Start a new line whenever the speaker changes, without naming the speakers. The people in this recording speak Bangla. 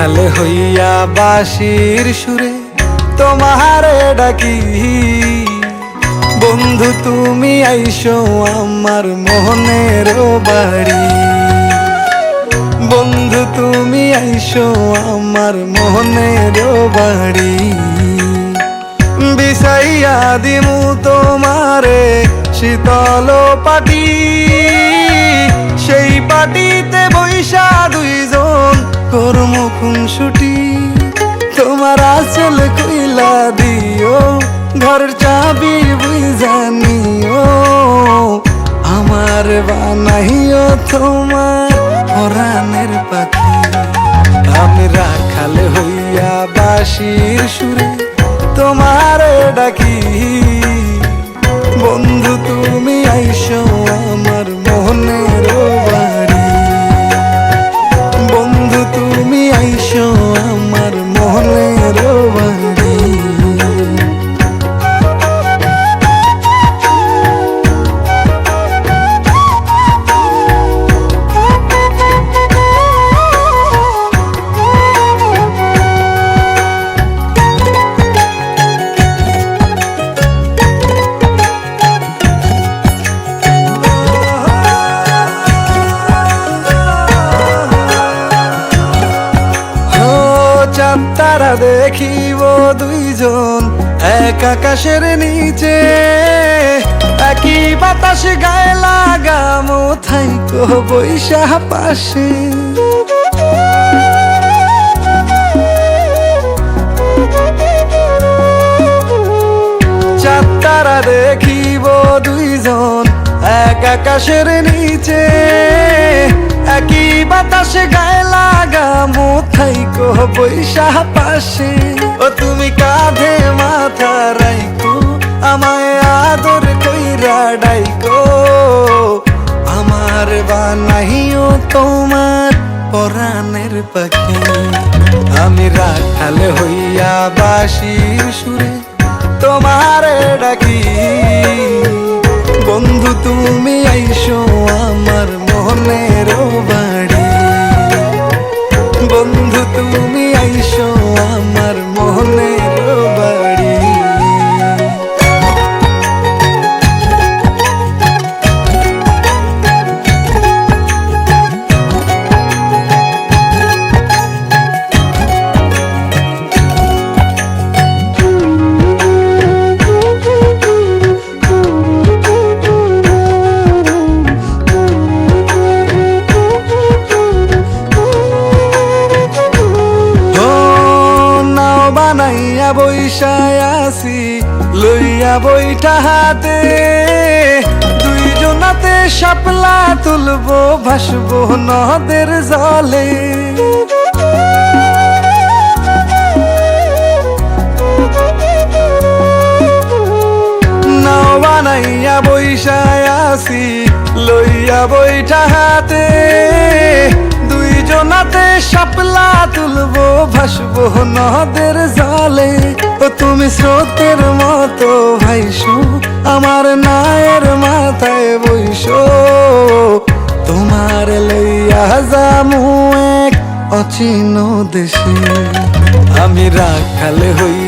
রাখাল হইয়া বাঁশির সুরে তোমারে ডাকি। বন্ধু তুমি আইসো আমার মনের বাড়ি, বন্ধু তুমি আইসো আমার মনের বাড়ি। বিছাইয়া দিমু তোমারে শীতল পাটি, সেই পাটিতে বৈশা দুইজন করমু খুনসুটি। তোমার আঁচল কইলা দিও, ঘরের চাবি বুইঝা নিও, আমার বানাইও তোমার পরাণের পাখি। আমি রাখাল হইয়া বাঁশির সুরে তোমারে ডাকি। বন্ধু তুমি আইসো আমার মনের বাড়ি, বন্ধু তুমি আইসো আমার মনের বাড়ি। তারা দেখিব দুইজন এক আকাশের নিচে, একই বাতাস গায়ে লাগামো থাইকো বৈশা পাশে। চাঁদ তারা দেখিব দুইজন এক আকাশের নিচে, একই বাতাসে গায়ে লাগামো থাইকো বৈশা পাশে। ও তুমি কাঁধে মাথা রাইকো, আমায় আদর কইরা ডাইকো, আমার বানাইও তোমার পরাণের পাখি। আমি রাখাল হইয়া বাঁশির সুরে তোমারে ডাকি। বন্ধু তুমি আইসো আমার মনের বাড়ি, বন্ধু তুমি আইসো আমার মনের বাড়ি। বানাইয়া বৈশায় আসি লইয়া বইটা হাতে, দুইজনাতে শাপলা তুলবো ভাসবো নদের জলে। নাও বানাইয়া বৈশায় আসি লইয়া বইটা হাতে, দুইজনাতে শাপলা তুলবো ভাসবো নদের জলে। ও তুমি স্রোতের মতো ভাইসো আমার নায়ের মাথায় বইসো, তোমার লইয়া যামু এক অচিন দেশে। আমি রাখাল হই